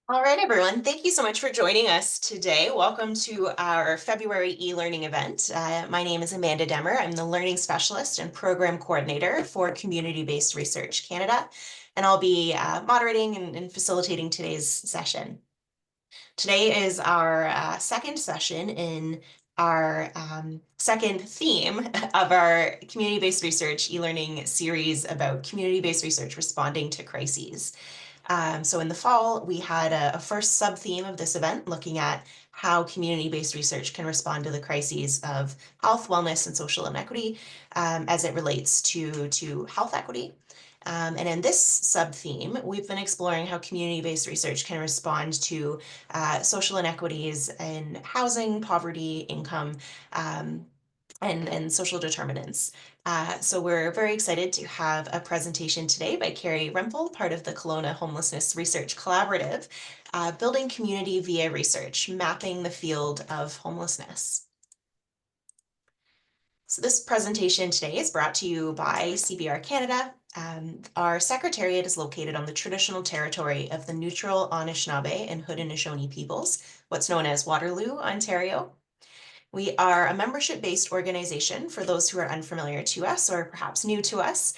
All right, everyone. Thank you so much for joining us today. Welcome to our February e-learning event. My name is Amanda Demmer. I'm the Learning Specialist and Program Coordinator for Community-Based Research Canada, and I'll be moderating and facilitating today's session. Today is our second session in our second theme of our community-based research e-learning series about community-based research responding to crises. So in the fall, we had a first sub-theme of this event looking at how community-based research can respond to the crises of health, wellness, and social inequity as it relates to health equity. And in this sub-theme, we've been exploring how community-based research can respond to social inequities in housing, poverty, income, um, and social determinants. So we're very excited to have a presentation today by Kerry Rempel, part of the Kelowna Homelessness Research Collaborative, Building Community via Research, Mapping the Field of Homelessness. So this presentation today is brought to you by CBR Canada. Our secretariat is located on the traditional territory of the neutral Anishinaabe and Haudenosaunee peoples, what's known as Waterloo, Ontario. We are a membership-based organization. For those who are unfamiliar to us or perhaps new to us,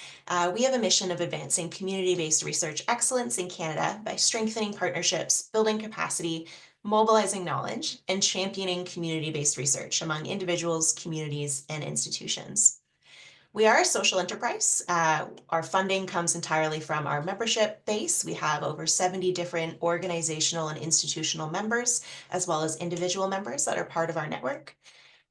we have a mission of advancing community-based research excellence in Canada by strengthening partnerships, building capacity, mobilizing knowledge, and championing community-based research among individuals, communities, and institutions. We are a social enterprise. Our funding comes entirely from our membership base. We have over 70 different organizational and institutional members, as well as individual members that are part of our network.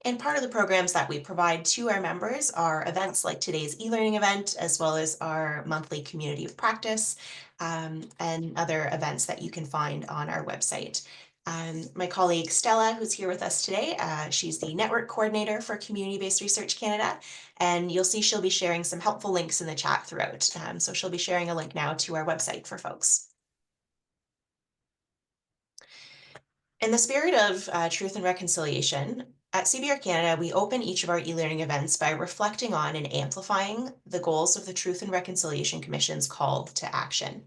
And part of the programs that we provide to our members are events like today's e-learning event, as well as our monthly community of practice and other events that you can find on our website. My colleague Stella, who's here with us today, she's the network coordinator for Community-Based Research Canada, and you'll see she'll be sharing some helpful links in the chat throughout. So she'll be sharing a link now to our website for folks. In the spirit of truth and reconciliation, at CBR Canada, we open each of our e-learning events by reflecting on and amplifying the goals of the Truth and Reconciliation Commission's call to action.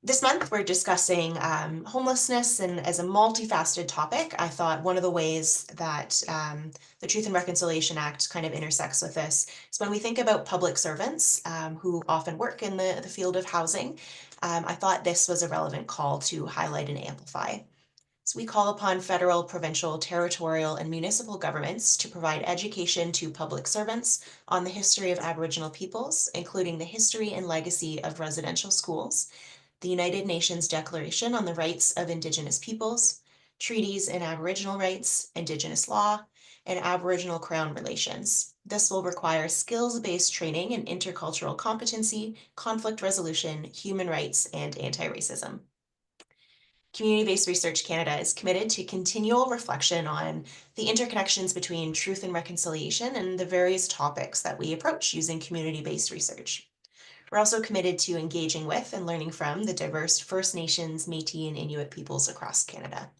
This month, we're discussing homelessness, and as a multifaceted topic, I thought one of the ways that the Truth and Reconciliation Act kind of intersects with this is when we think about public servants who often work in the field of housing. I thought this was a relevant call to highlight and amplify. So we call upon federal, provincial, territorial, and municipal governments to provide education to public servants on the history of Aboriginal peoples, including the history and legacy of residential schools, the United Nations Declaration on the Rights of Indigenous Peoples, treaties in Aboriginal rights, Indigenous law, and Aboriginal Crown relations. This will require skills-based training in intercultural competency, conflict resolution, human rights, and anti-racism. Community-Based Research Canada is committed to continual reflection on the interconnections between truth and reconciliation and the various topics that we approach using community-based research. We're also committed to engaging with and learning from the diverse First Nations, Métis, and Inuit peoples across Canada.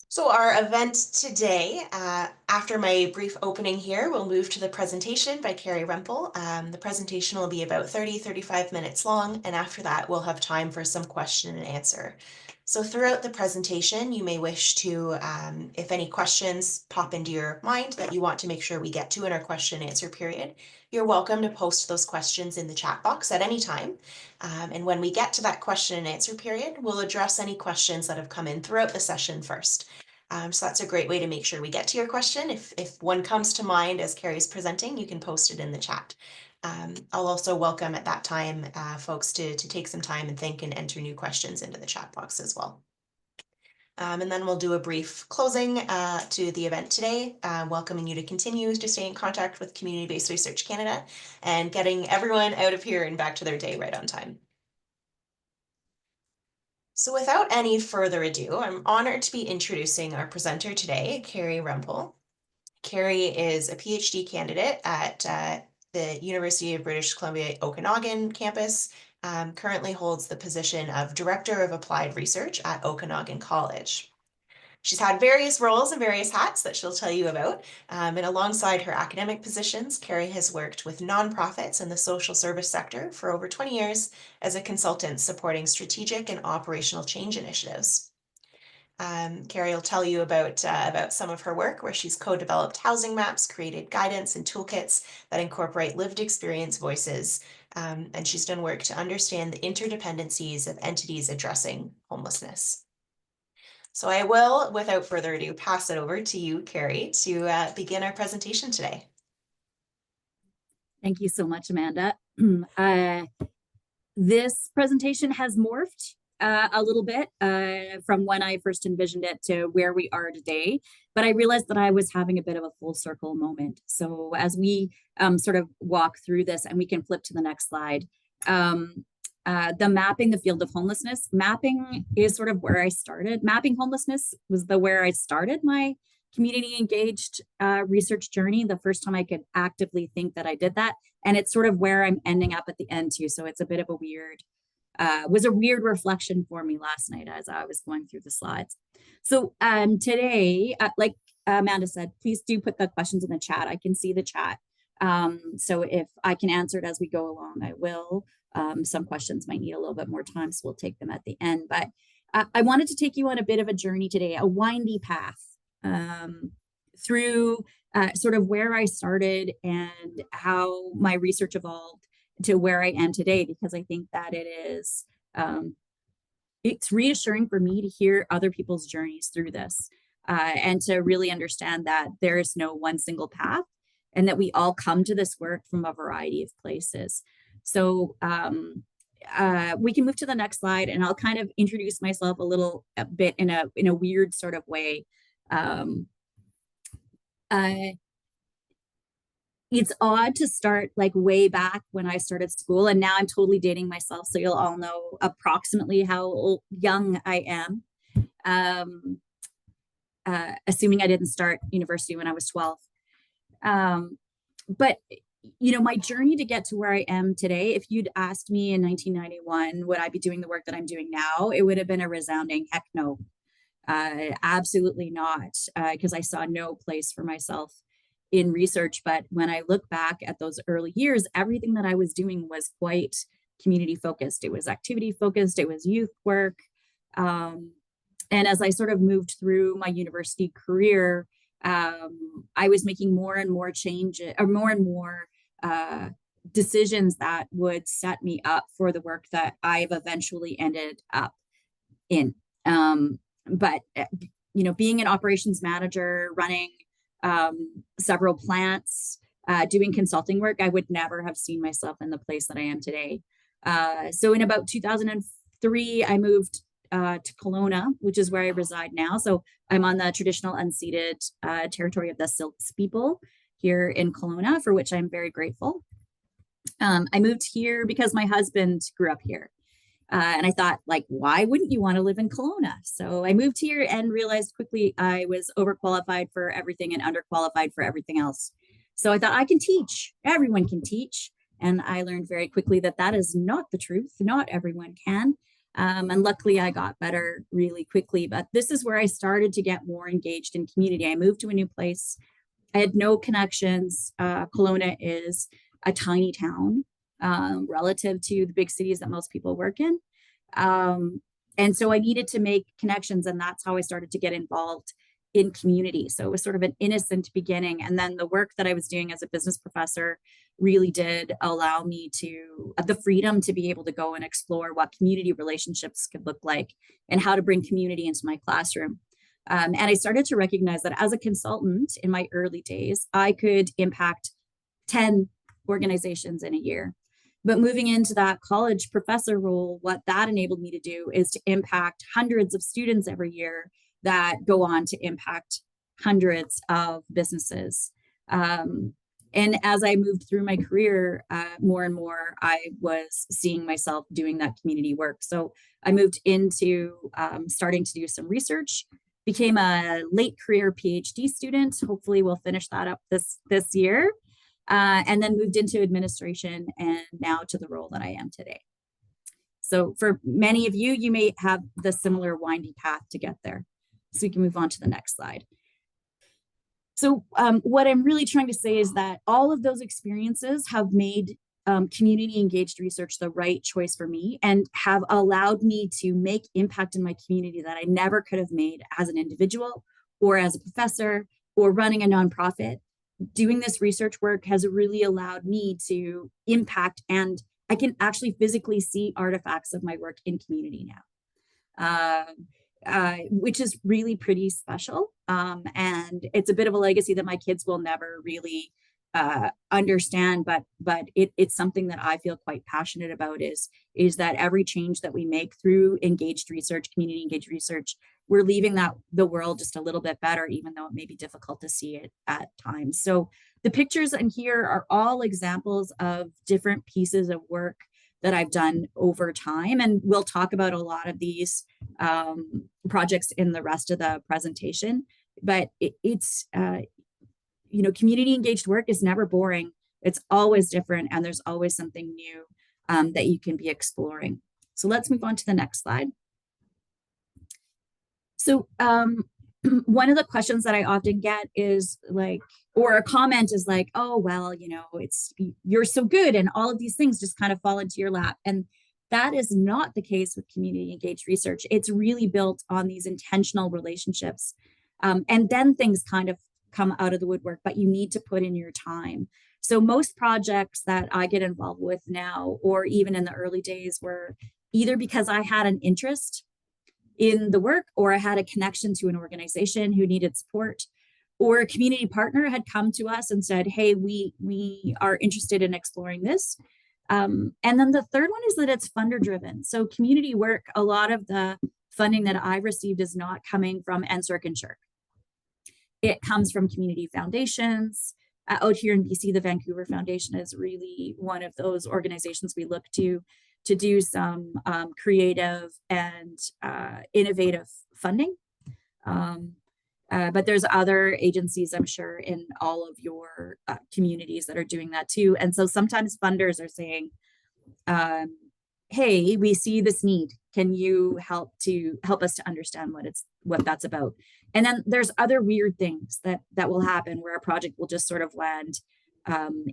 So our event today, after my brief opening here, we'll move to the presentation by Kerry Rempel. The presentation will be about 35 minutes long, and after that, we'll have time for some question and answer. So throughout the presentation, you may wish to, if any questions pop into your mind that you want to make sure we get to in our question and answer period, you're welcome to post those questions in the chat box at any time. And when we get to that question and answer period, we'll address any questions that have come in throughout the session first. So that's a great way to make sure we get to your question. If one comes to mind as Kerry's presenting, you can post it in the chat. I'll also welcome at that time folks to take some time and think and enter new questions into the chat box as well. And then we'll do a brief closing to the event today, welcoming you to continue to stay in contact with Community-Based Research Canada and getting everyone out of here and back to their day right on time. So without any further ado, I'm honored to be introducing our presenter today, Kerry Rempel. Kerry is a PhD candidate at the University of British Columbia Okanagan campus, currently holds the position of Director of Applied Research at Okanagan College. She's had various roles and various hats that she'll tell you about. And alongside her academic positions, Kerry has worked with nonprofits in the social service sector for over 20 years as a consultant supporting strategic and operational change initiatives. Kerry will tell you about some of her work where she's co-developed housing maps, created guidance and toolkits that incorporate lived experience voices, and she's done work to understand the interdependencies of entities addressing homelessness. So I will, without further ado, pass it over to you, Kerry, to begin our presentation today. Thank you so much, Amanda. This presentation has morphed a little bit from when I first envisioned it to where we are today, but I realized that I was having a bit of a full circle moment. So as we sort of walk through this, and we can flip to the next slide, the mapping the field of homelessness. Mapping is sort of where I started. Mapping homelessness was where I started my community engaged research journey, the first time I could actively think that I did that. And it's sort of where I'm ending up at the end too. So it's a bit of a weird, was a weird reflection for me last night as I was going through the slides. So today, like Amanda said, please do put the questions in the chat. I can see the chat. So if I can answer it as we go along, I will. Some questions might need a little bit more time, so we'll take them at the end. But I wanted to take you on a bit of a journey today, a windy path through sort of where I started and how my research evolved to where I am today, because I think that it is, it's reassuring for me to hear other people's journeys through this and to really understand that there is no one single path and that we all come to this work from a variety of places. So we can move to the next slide, and I'll kind of introduce myself a bit in a weird sort of way. It's odd to start like way back when I started school, and now I'm totally dating myself, so you'll all know approximately how young I am, assuming I didn't start university when I was 12. But you know, my journey to get to where I am today, if you'd asked me in 1991, would I be doing the work that I'm doing now? It would have been a resounding heck no. Absolutely not, because I saw no place for myself in research. But when I look back at those early years, everything that I was doing was quite community focused. It was activity focused, it was youth work. And as I sort of moved through my university career, I was making more and more changes, or more and more decisions that would set me up for the work that I've eventually ended up in. But you know, being an operations manager, running several plants, doing consulting work, I would never have seen myself in the place that I am today. So in about 2003, I moved to Kelowna, which is where I reside now. So I'm on the traditional unceded territory of the Silks people here in Kelowna, for which I'm very grateful. I moved here because my husband grew up here. And I thought, like, why wouldn't you want to live in Kelowna? So I moved here and realized quickly I was overqualified for everything and underqualified for everything else. So I thought, I can teach. Everyone can teach. And I learned very quickly that that is not the truth. Not everyone can. And luckily, I got better really quickly. But this is where I started to get more engaged in community. I moved to a new place. I had no connections. Kelowna is a tiny town. Relative to the big cities that most people work in. And so I needed to make connections, and that's how I started to get involved in community. So it was sort of an innocent beginning. And then the work that I was doing as a business professor really did allow me to the freedom to be able to go and explore what community relationships could look like and how to bring community into my classroom. And I started to recognize that as a consultant in my early days, I could impact 10 organizations in a year. But moving into that college professor role, what that enabled me to do is to impact hundreds of students every year that go on to impact hundreds of businesses. And as I moved through my career, more and more, I was seeing myself doing that community work. So I moved into starting to do some research, became a late career PhD student. Hopefully we'll finish that up this year. And then moved into administration and now to the role that I am today. So for many of you, you may have the similar windy path to get there. So we can move on to the next slide. So what I'm really trying to say is that all of those experiences have made community engaged research the right choice for me and have allowed me to make impact in my community that I never could have made as an individual or as a professor or running a nonprofit. Doing this research work has really allowed me to impact, and I can actually physically see artifacts of my work in community now. Which is really pretty special. And it's a bit of a legacy that my kids will never really understand, but it's something that I feel quite passionate about is that every change that we make through engaged research, community engaged research, we're leaving the world just a little bit better, even though it may be difficult to see it at times. So the pictures in here are all examples of different pieces of work that I've done over time. And we'll talk about a lot of these projects in the rest of the presentation. But it's, community engaged work is never boring. It's always different, and there's always something new that you can be exploring. So let's move on to the next slide. So one of the questions that I often get is like, or a comment is like, oh, well, you're so good and all of these things just kind of fall into your lap. And that is not the case with community engaged research. It's really built on these intentional relationships. And then things kind of come out of the woodwork, but you need to put in your time. So most projects that I get involved with now, or even in the early days, were either because I had an interest in the work, or I had a connection to an organization who needed support, or a community partner had come to us and said, hey, we are interested in exploring this. And then the third one is that it's funder driven. So community work, a lot of the funding that I received is not coming from NSERC and SSHRC. It comes from community foundations. Out here in BC, the Vancouver Foundation is really one of those organizations we look to do some creative and innovative funding. But there's other agencies, I'm sure, in all of your communities that are doing that too. And so sometimes funders are saying, hey, we see this need. Can you help us to understand what that's about? And then there's other weird things that will happen where a project will just sort of land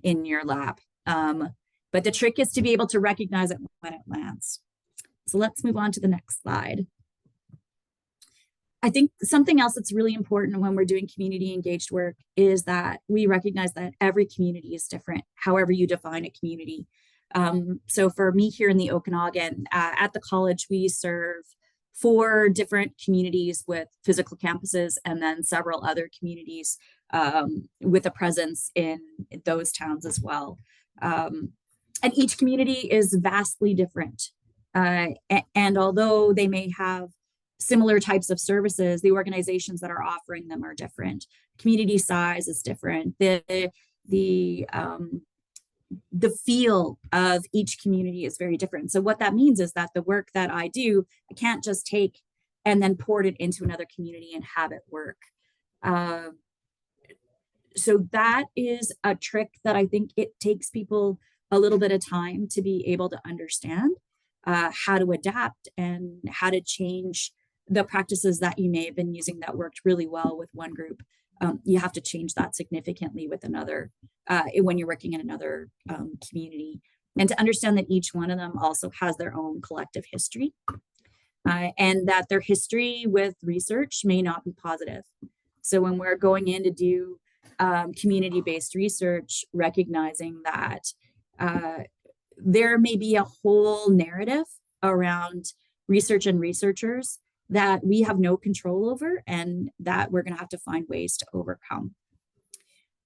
in your lap. But the trick is to be able to recognize it when it lands. So let's move on to the next slide. I think something else that's really important when we're doing community engaged work is that we recognize that every community is different, however you define a community. So for me here in the Okanagan, at the college, we serve 4 different communities with physical campuses, and then several other communities with a presence in those towns as well. And each community is vastly different. And although they may have similar types of services, the organizations that are offering them are different. Community size is different. The feel of each community is very different. So what that means is that the work that I do, I can't just take and then port it into another community and have it work. So that is a trick that I think it takes people a little bit of time to be able to understand how to adapt and how to change the practices that you may have been using that worked really well with one group. You have to change that significantly with another when you're working in another community, and to understand that each one of them also has their own collective history, and that their history with research may not be positive. So when we're going in to do community-based research, recognizing that there may be a whole narrative around research and researchers that we have no control over, and that we're going to have to find ways to overcome.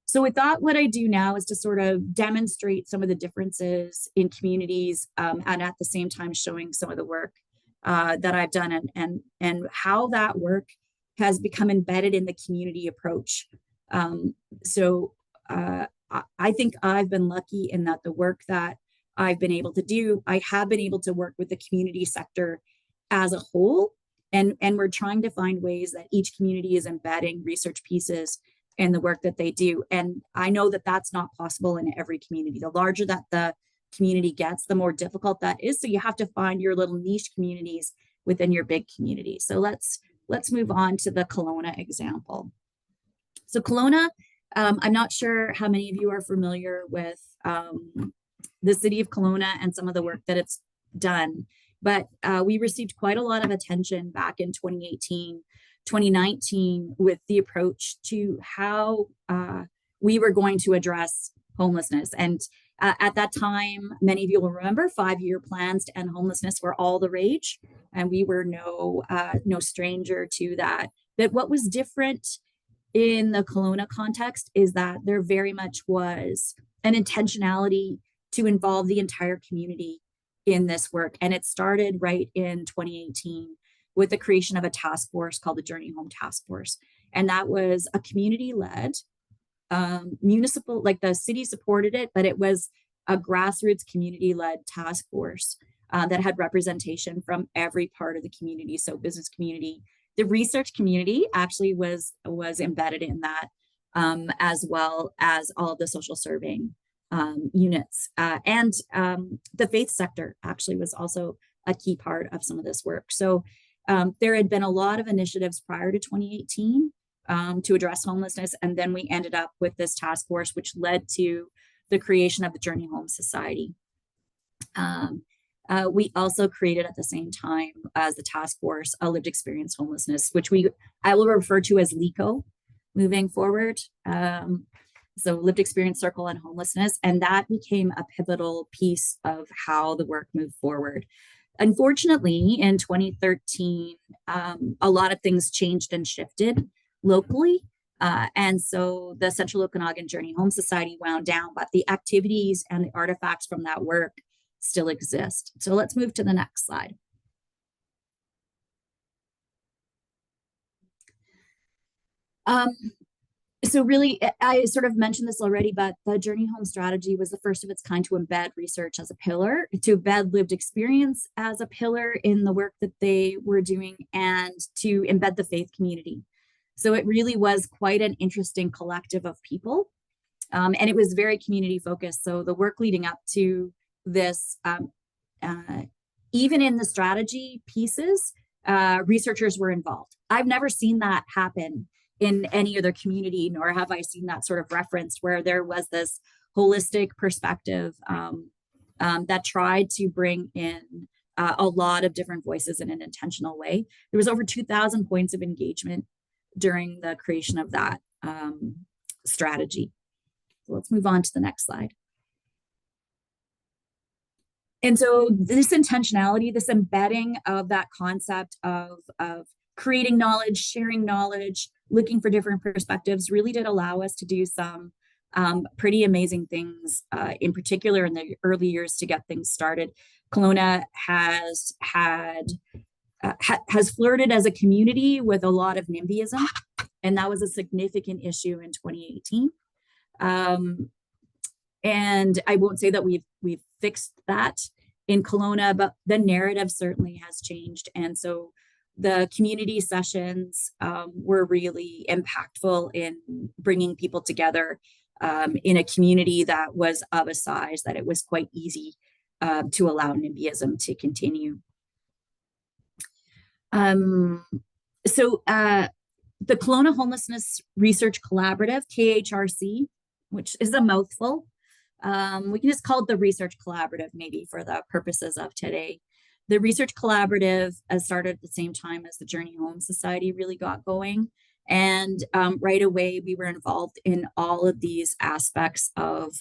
So with that, what I do now is to sort of demonstrate some of the differences in communities, and at the same time showing some of the work that I've done and how that work has become embedded in the community approach. So I think I've been lucky in that the work that I've been able to do, I have been able to work with the community sector as a whole. And we're trying to find ways that each community is embedding research pieces in the work that they do. And I know that that's not possible in every community. The larger that the community gets, the more difficult that is. So you have to find your little niche communities within your big community. So let's let's move on to the Kelowna example. So Kelowna, I'm not sure how many of you are familiar with the city of Kelowna and some of the work that it's done, but we received quite a lot of attention back in 2018, 2019 with the approach to how we were going to address homelessness. And at that time, many of you will remember 5-year plans to end homelessness were all the rage, and we were no stranger to that. But what was different in the Kelowna context is that there very much was an intentionality to involve the entire community in this work. And it started right in 2018 with the creation of a task force called the Journey Home Task Force. And that was a community-led, municipal, like the city supported it, but it was a grassroots community-led task force that had representation from every part of the community. So business community, the research community actually was embedded in that, as well as all of the social surveying units. And the faith sector actually was also a key part of some of this work. So there had been a lot of initiatives prior to 2018 to address homelessness. And then we ended up with this task force, which led to the creation of the Journey Home Society. We also created at the same time as the task force a lived experience homelessness, which I will refer to as LECO moving forward. So lived experience circle on homelessness, and that became a pivotal piece of how the work moved forward. Unfortunately, in 2013, a lot of things changed and shifted locally. And so the Central Okanagan Journey Home Society wound down, but the activities and the artifacts from that work still exist. So let's move to the next slide. So really, I sort of mentioned this already, but the Journey Home strategy was the first of its kind to embed research as a pillar, to embed lived experience as a pillar in the work that they were doing, and to embed the faith community. So it really was quite an interesting collective of people. And it was very community focused. So the work leading up to this, even in the strategy pieces, researchers were involved. I've never seen that happen in any other community, nor have I seen that sort of referenced where there was this holistic perspective that tried to bring in a lot of different voices in an intentional way. There was over 2,000 points of engagement during the creation of that strategy. So let's move on to the next slide. And so this intentionality, this embedding of that concept of creating knowledge, sharing knowledge, looking for different perspectives really did allow us to do some pretty amazing things, in particular in the early years to get things started. Kelowna has flirted as a community with a lot of NIMBYism, and that was a significant issue in 2018. And I won't say that we've fixed that in Kelowna, but the narrative certainly has changed. And so the community sessions were really impactful in bringing people together in a community that was of a size that it was quite easy to allow NIMBYism to continue. So the Kelowna Homelessness Research Collaborative, KHRC, which is a mouthful, we can just call it the Research Collaborative maybe for the purposes of today. The Research Collaborative started at the same time as the Journey Home Society really got going. And right away, we were involved in all of these aspects of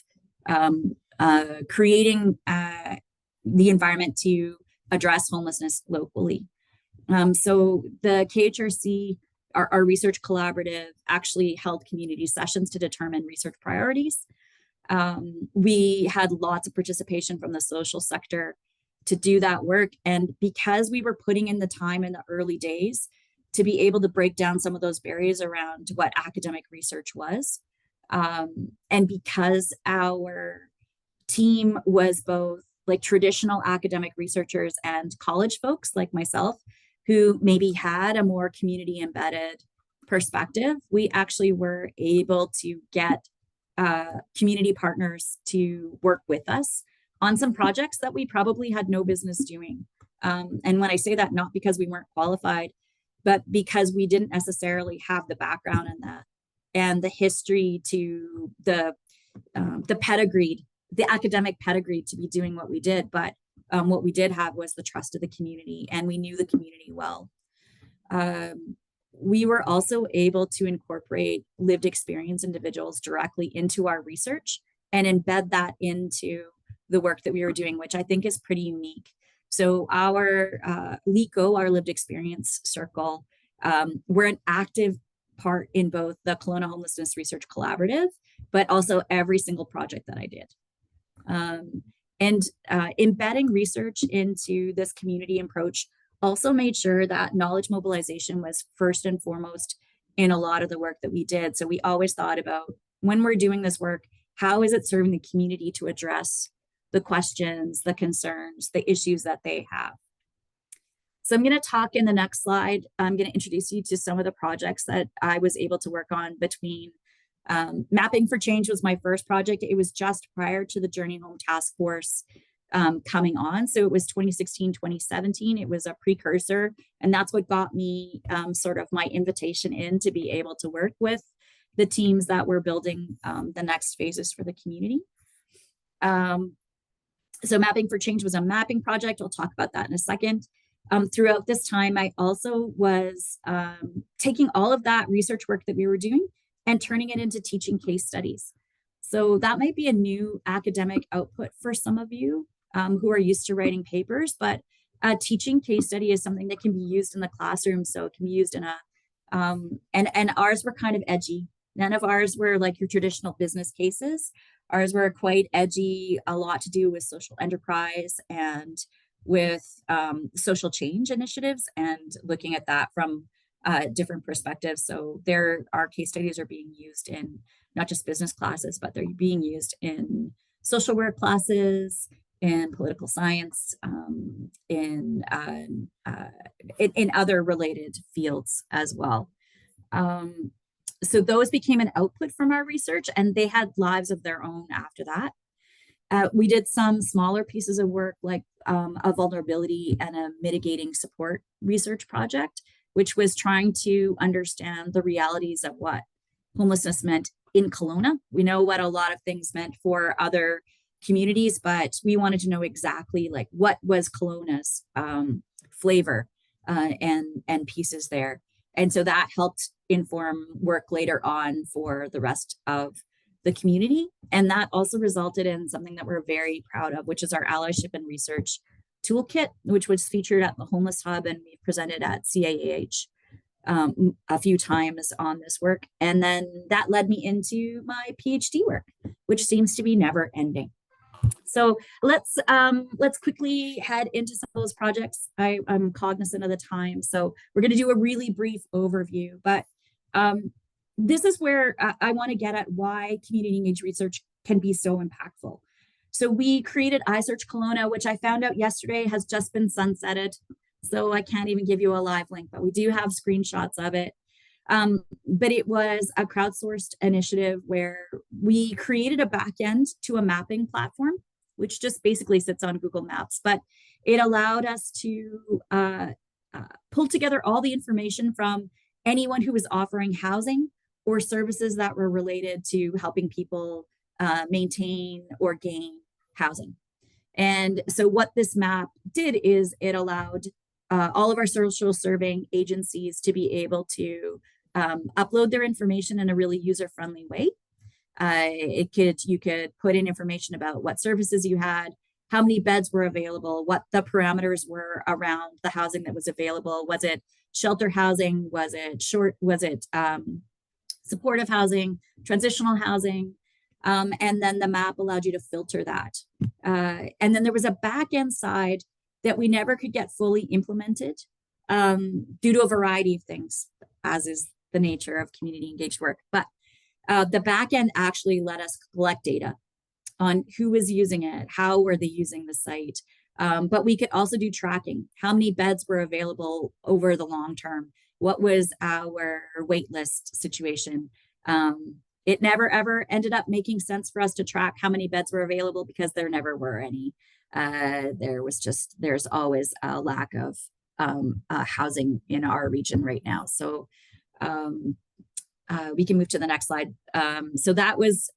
creating the environment to address homelessness locally. So the KHRC, our research collaborative, actually held community sessions to determine research priorities. We had lots of participation from the social sector to do that work. And because we were putting in the time in the early days to be able to break down some of those barriers around what academic research was, and because our team was both like traditional academic researchers and college folks like myself, who maybe had a more community embedded perspective, we actually were able to get community partners to work with us on some projects that we probably had no business doing. And when I say that, not because we weren't qualified, but because we didn't necessarily have the background in that and the history to the pedigree, the academic pedigree to be doing what we did, but what we did have was the trust of the community, and we knew the community well. We were also able to incorporate lived experience individuals directly into our research and embed that into the work that we were doing, which I think is pretty unique. So our LICO, our lived experience circle, we're an active part in both the Kelowna Homelessness Research Collaborative, but also every single project that I did. And embedding research into this community approach also made sure that knowledge mobilization was first and foremost in a lot of the work that we did. So we always thought about, when we're doing this work, how is it serving the community to address the questions, the concerns, the issues that they have? So I'm going to talk in the next slide. I'm going to introduce you to some of the projects that I was able to work on between Mapping for Change was my first project. It was just prior to the Journey Home Task Force coming on. So it was 2016, 2017. It was a precursor. And that's what got me sort of my invitation in to be able to work with the teams that were building the next phases for the community. So Mapping for Change was a mapping project. I'll talk about that in a second. Throughout this time, I also was taking all of that research work that we were doing and turning it into teaching case studies. So that might be a new academic output for some of you who are used to writing papers, but a teaching case study is something that can be used in the classroom. So it can be used in a, and ours were kind of edgy. None of ours were like your traditional business cases. Ours were quite edgy, a lot to do with social enterprise and with social change initiatives, and looking at that from different perspectives. So our case studies are being used in not just business classes, but they're being used in social work classes, in political science, in other related fields as well. So those became an output from our research, and they had lives of their own after that. We did some smaller pieces of work, like a vulnerability and a mitigating support research project, which was trying to understand the realities of what homelessness meant in Kelowna. We know what a lot of things meant for other communities, but we wanted to know exactly like what was Kelowna's flavor and pieces there. And so that helped inform work later on for the rest of the community. And that also resulted in something that we're very proud of, which is our allyship and research toolkit, which was featured at the Homeless Hub, and we presented at CAAH a few times on this work. And then that led me into my PhD work, which seems to be never ending. So let's quickly head into some of those projects. I'm cognizant of the time, so we're going to do a really brief overview, but this is where I want to get at why community engaged research can be so impactful. So we created iSearch Kelowna, which I found out yesterday has just been sunsetted. So I can't even give you a live link, but we do have screenshots of it. But it was a crowdsourced initiative where we created a backend to a mapping platform, which just basically sits on Google Maps. But it allowed us to pull together all the information from anyone who was offering housing or services that were related to helping people maintain or gain housing. And so what this map did is it allowed all of our social serving agencies to be able to upload their information in a really user-friendly way. You could put in information about what services you had, how many beds were available, what the parameters were around the housing that was available. Was it shelter housing? Was it supportive housing, transitional housing? And then the map allowed you to filter that. And then there was a back end side that we never could get fully implemented due to a variety of things, as is the nature of community engaged work. But the back end actually let us collect data on who was using it, how were they using the site. But we could also do tracking. How many beds were available over the long term? What was our wait list situation? It never ever ended up making sense for us to track how many beds were available because there never were any. There's always a lack of housing in our region right now. So we can move to the next slide. So that was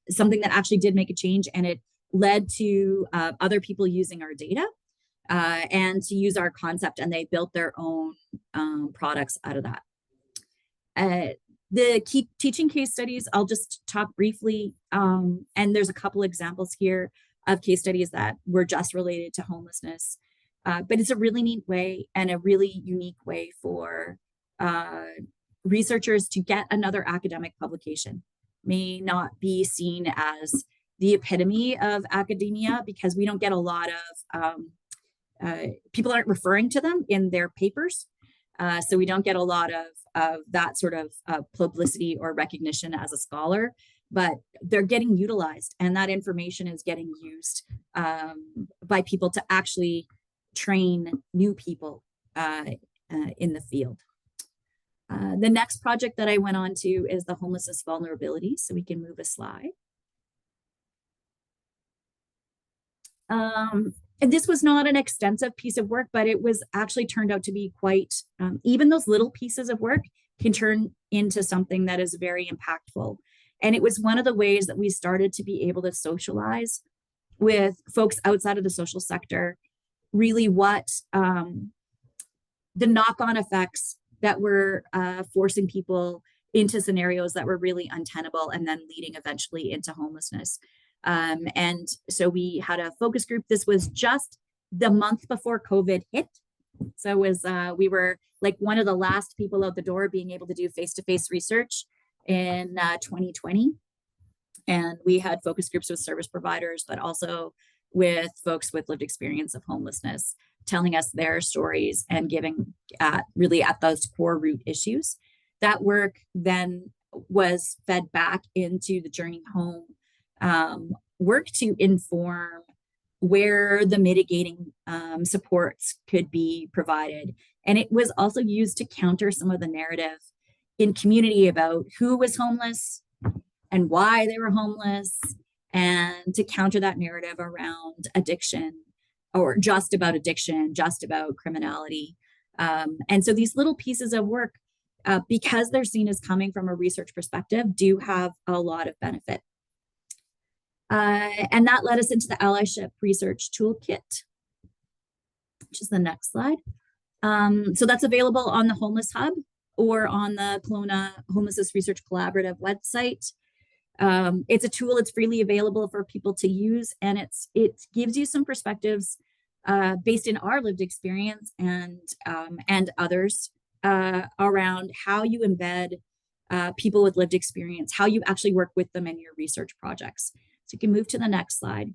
something that actually did make a change, and it led to other people using our data and to use our concept, and they built their own products out of that. The key teaching case studies, I'll just talk briefly, and there's a couple examples here of case studies that were just related to homelessness. But it's a really neat way and a really unique way for researchers to get another academic publication. May not be seen as the epitome of academia because we don't get a lot of, people aren't referring to them in their papers. So we don't get a lot of that sort of publicity or recognition as a scholar, but they're getting utilized, and that information is getting used by people to actually train new people in the field. The next project that I went on to is the homelessness vulnerability. So we can move a slide. And this was not an extensive piece of work, but it was actually turned out to be quite, even those little pieces of work can turn into something that is very impactful. And it was one of the ways that we started to be able to socialize with folks outside of the social sector, really what the knock-on effects that were forcing people into scenarios that were really untenable and then leading eventually into homelessness. And so we had a focus group. This was just the month before COVID hit. So it was, we were like one of the last people out the door being able to do face-to-face research in 2020. And we had focus groups with service providers, but also with folks with lived experience of homelessness, telling us their stories and giving really at those core root issues. That work then was fed back into the Journey Home work to inform where the mitigating supports could be provided. And it was also used to counter some of the narrative in community about who was homeless and why they were homeless, and to counter that narrative around addiction, or just about addiction, just about criminality. And so these little pieces of work, because they're seen as coming from a research perspective, do have a lot of benefit. And that led us into the Allyship Research Toolkit, which is the next slide. So that's available on the Homeless Hub or on the Kelowna Homelessness Research Collaborative website. It's a tool, it's freely available for people to use, and it gives you some perspectives based in our lived experience and others around how you embed people with lived experience, how you actually work with them in your research projects. So you can move to the next slide.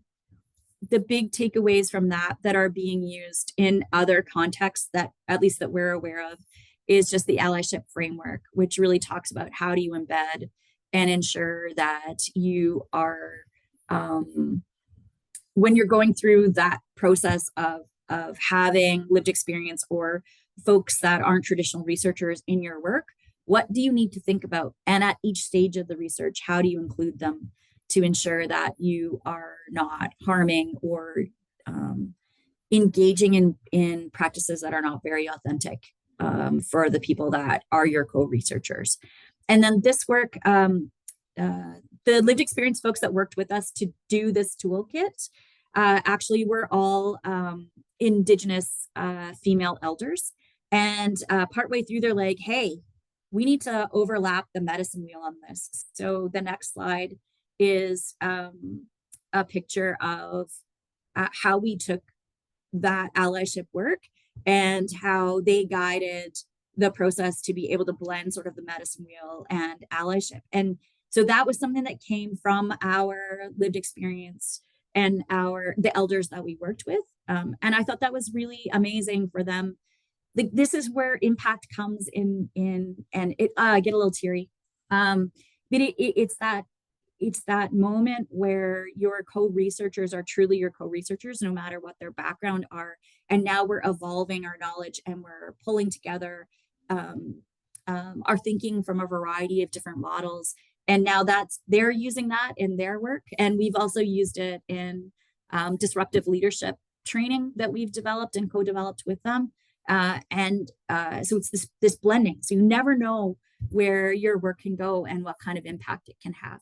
The big takeaways from that are being used in other contexts that, at least that we're aware of, is just the allyship framework, which really talks about how do you embed and ensure that you are, when you're going through that process of having lived experience or folks that aren't traditional researchers in your work, what do you need to think about? And at each stage of the research, how do you include them to ensure that you are not harming or engaging in practices that are not very authentic for the people that are your co-researchers. And then this work, the lived experience folks that worked with us to do this toolkit actually were all Indigenous female elders. And partway through, they're like, hey, we need to overlap the medicine wheel on this. So the next slide is a picture of how we took that allyship work and how they guided the process to be able to blend sort of the medicine wheel and allyship. And so that was something that came from our lived experience and the elders that we worked with. And I thought that was really amazing for them. This is where impact comes in and I get a little teary. But it's that moment where your co-researchers are truly your co-researchers, no matter what their background are. And now we're evolving our knowledge and we're pulling together our thinking from a variety of different models. And now they're using that in their work. And we've also used it in disruptive leadership training that we've developed and co-developed with them. So it's this blending. So you never know where your work can go and what kind of impact it can have.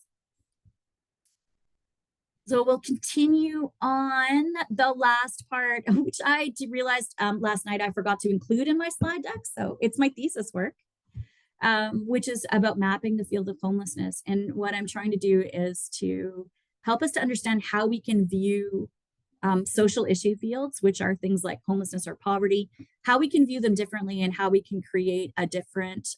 So we'll continue on the last part, which I realized last night I forgot to include in my slide deck. So it's my thesis work, which is about mapping the field of homelessness. And what I'm trying to do is to help us to understand how we can view social issue fields, which are things like homelessness or poverty, how we can view them differently and how we can create a different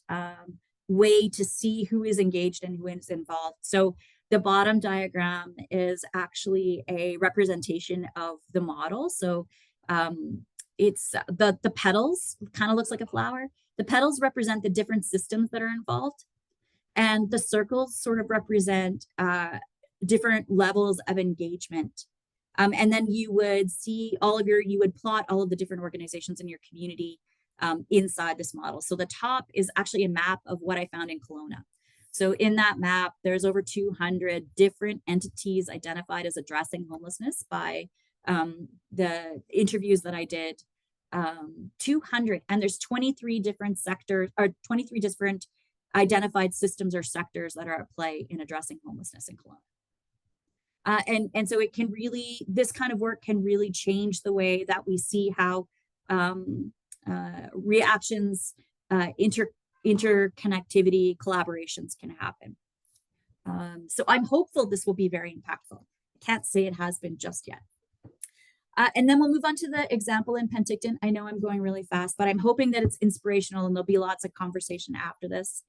way to see who is engaged and who is involved. So the bottom diagram is actually a representation of the model. So it's the petals, kind of looks like a flower. The petals represent the different systems that are involved. And the circles sort of represent different levels of engagement. And then you would see you would plot all of the different organizations in your community inside this model. So the top is actually a map of what I found in Kelowna. So in that map, there's over 200 different entities identified as addressing homelessness by the interviews that I did. 200, and there's 23 different sectors, or 23 different identified systems or sectors that are at play in addressing homelessness in Kelowna. And so it can really, this kind of work can really change the way that we see how reactions, interconnectivity, collaborations can happen. So I'm hopeful this will be very impactful. I can't say it has been just yet. And then we'll move on to the example in Penticton. I know I'm going really fast, but I'm hoping that it's inspirational and there'll be lots of conversation after this.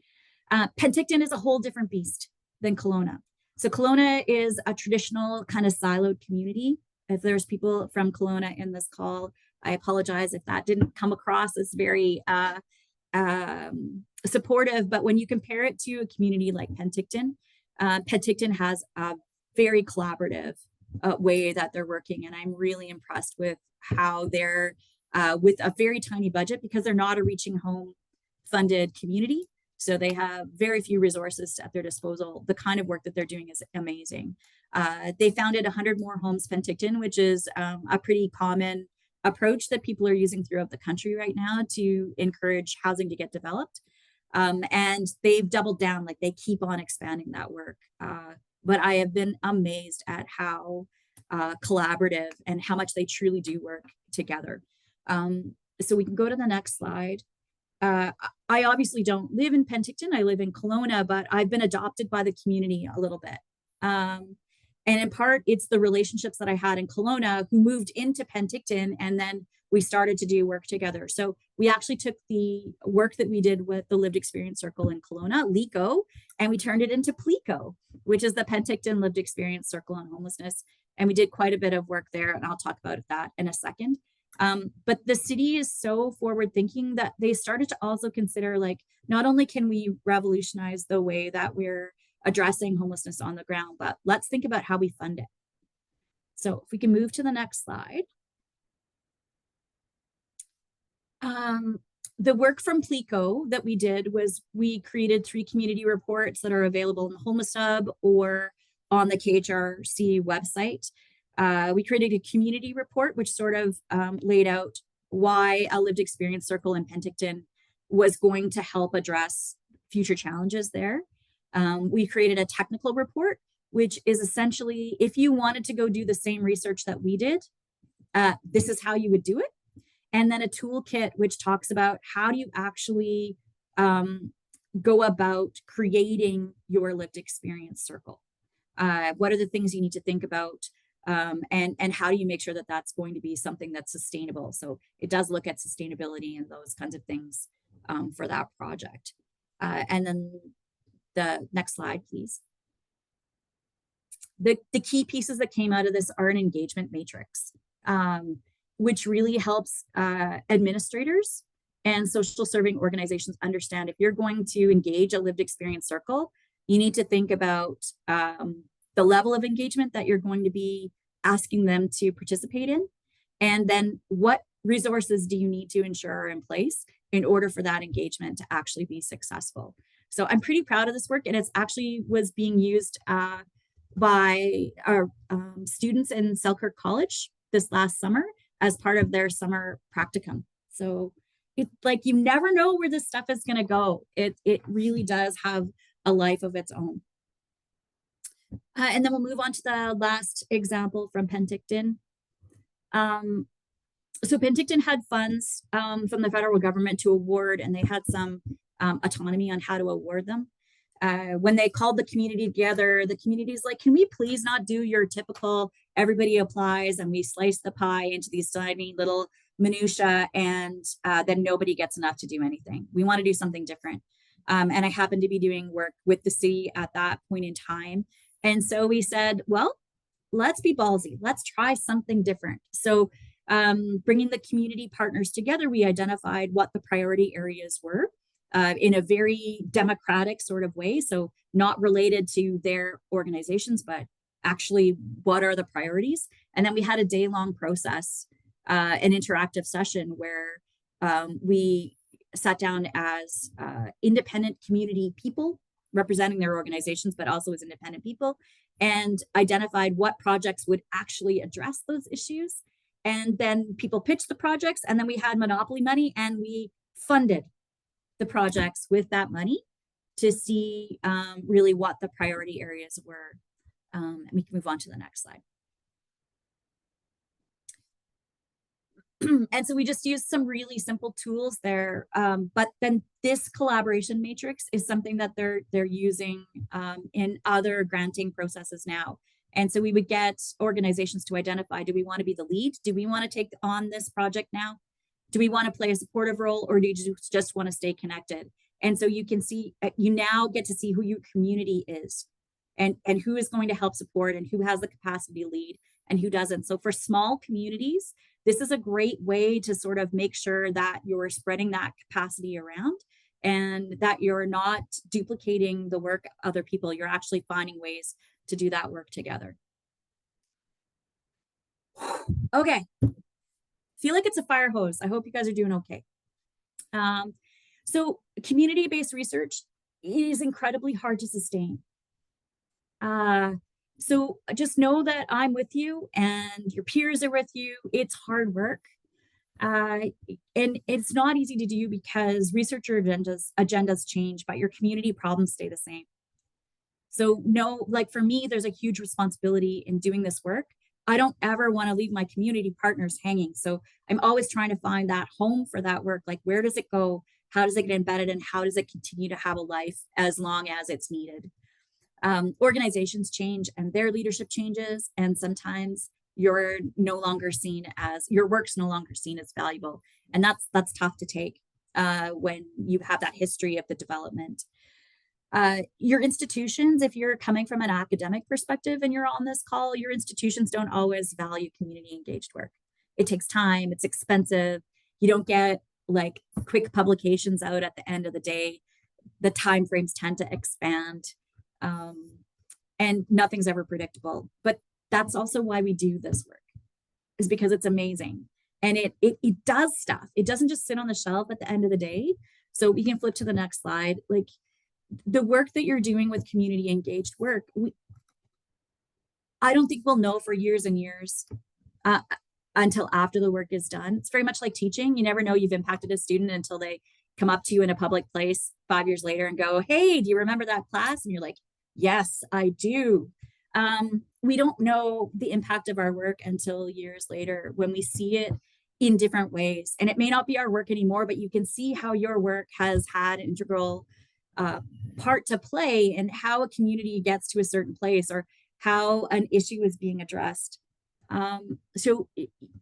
Penticton is a whole different beast than Kelowna. So Kelowna is a traditional kind of siloed community. If there's people from Kelowna in this call, I apologize if that didn't come across as very supportive, but when you compare it to a community like Penticton, Penticton has a very collaborative way that they're working, and I'm really impressed with how they're with a very tiny budget, because they're not a Reaching Home funded community, so they have very few resources at their disposal. The kind of work that they're doing is amazing. They founded 100 More Homes Penticton, which is a pretty common approach that people are using throughout the country right now to encourage housing to get developed. And they've doubled down, like they keep on expanding that work. But I have been amazed at how collaborative and how much they truly do work together. So we can go to the next slide. I obviously don't live in Penticton, I live in Kelowna, but I've been adopted by the community a little bit. And in part, it's the relationships that I had in Kelowna who moved into Penticton, and then we started to do work together. So we actually took the work that we did with the Lived Experience Circle in Kelowna, LECO, and we turned it into PLECO, which is the Penticton Lived Experience Circle on Homelessness. And we did quite a bit of work there, and I'll talk about that in a second. But the city is so forward thinking that they started to also consider, like, not only can we revolutionize the way that we're addressing homelessness on the ground, but let's think about how we fund it. So if we can move to the next slide. The work from PLECO that we did was we created 3 community reports that are available in the Homeless Hub or on the KHRC website. We created a community report, which sort of laid out why a lived experience circle in Penticton was going to help address future challenges there. We created a technical report, which is essentially, if you wanted to go do the same research that we did, this is how you would do it. And then a toolkit, which talks about how do you actually go about creating your lived experience circle. What are the things you need to think about? And how do you make sure that that's going to be something that's sustainable? So it does look at sustainability and those kinds of things for that project. And then the next slide, please. The key pieces that came out of this are an engagement matrix, which really helps administrators and social serving organizations understand if you're going to engage a lived experience circle, you need to think about the level of engagement that you're going to be asking them to participate in, and then what resources do you need to ensure are in place in order for that engagement to actually be successful. So I'm pretty proud of this work, and it's actually was being used by our students in Selkirk College this last summer as part of their summer practicum. So it's like you never know where this stuff is going to go. It really does have a life of its own. And then we'll move on to the last example from Penticton. So Penticton had funds from the federal government to award, and they had some autonomy on how to award them. When they called the community together, the community's like, can we please not do your typical everybody applies and we slice the pie into these tiny little minutia, and then nobody gets enough to do anything. We want to do something different. And I happened to be doing work with the city at that point in time. And so we said, well, let's be ballsy. Let's try something different. So bringing the community partners together, we identified what the priority areas were in a very democratic sort of way. So not related to their organizations, but actually what are the priorities? And then we had a day-long process, an interactive session where we sat down as independent community people representing their organizations, but also as independent people, and identified what projects would actually address those issues. And then people pitched the projects, and then we had monopoly money, and we funded the projects with that money to see really what the priority areas were. And we can move on to the next slide. And so we just used some really simple tools there. But then this collaboration matrix is something that they're using in other granting processes now. And so we would get organizations to identify, do we want to be the lead? Do we want to take on this project now? Do we want to play a supportive role, or do you just want to stay connected? And so you can see, you now get to see who your community is, and who is going to help support, and who has the capacity to lead and who doesn't. So for small communities, this is a great way to sort of make sure that you're spreading that capacity around, and that you're not duplicating the work of other people. You're actually finding ways to do that work together. Okay. Feel like it's a fire hose. I hope you guys are doing okay. So community-based research is incredibly hard to sustain. So just know that I'm with you and your peers are with you. It's hard work. And it's not easy to do because researcher agendas change, but your community problems stay the same. So no, like for me, there's a huge responsibility in doing this work. I don't ever want to leave my community partners hanging. So I'm always trying to find that home for that work. Like, where does it go? How does it get embedded? And how does it continue to have a life as long as it's needed? Organizations change and their leadership changes. And sometimes you're no longer seen as, your work's no longer seen as valuable. And that's tough to take when you have that history of the development. Your institutions, if you're coming from an academic perspective and you're on this call, your institutions don't always value community engaged work. It takes time, it's expensive. You don't get like quick publications out at the end of the day. The timeframes tend to expand, and nothing's ever predictable. But that's also why we do this work, is because it's amazing. And it does stuff. It doesn't just sit on the shelf at the end of the day. So we can flip to the next slide. Like, the work that you're doing with community engaged work, I don't think we'll know for years and years until after the work is done. It's very much like teaching. You never know you've impacted a student until they come up to you in a public place 5 years later and go, hey, do you remember that class? And you're like, yes, I do. We don't know the impact of our work until years later when we see it in different ways. And it may not be our work anymore, but you can see how your work has had integral part to play in how a community gets to a certain place or how an issue is being addressed. So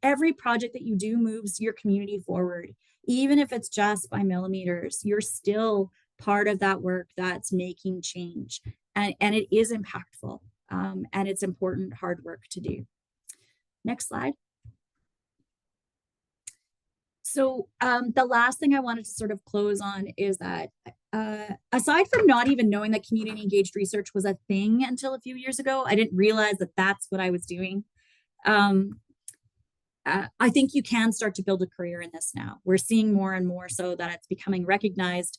every project that you do moves your community forward, even if it's just by millimeters. You're still part of that work that's making change, and it is impactful, and it's important hard work to do. Next slide. So the last thing I wanted to sort of close on is that aside from not even knowing that community engaged research was a thing until a few years ago, I didn't realize that that's what I was doing. I think you can start to build a career in this now. We're seeing more and more so that it's becoming recognized.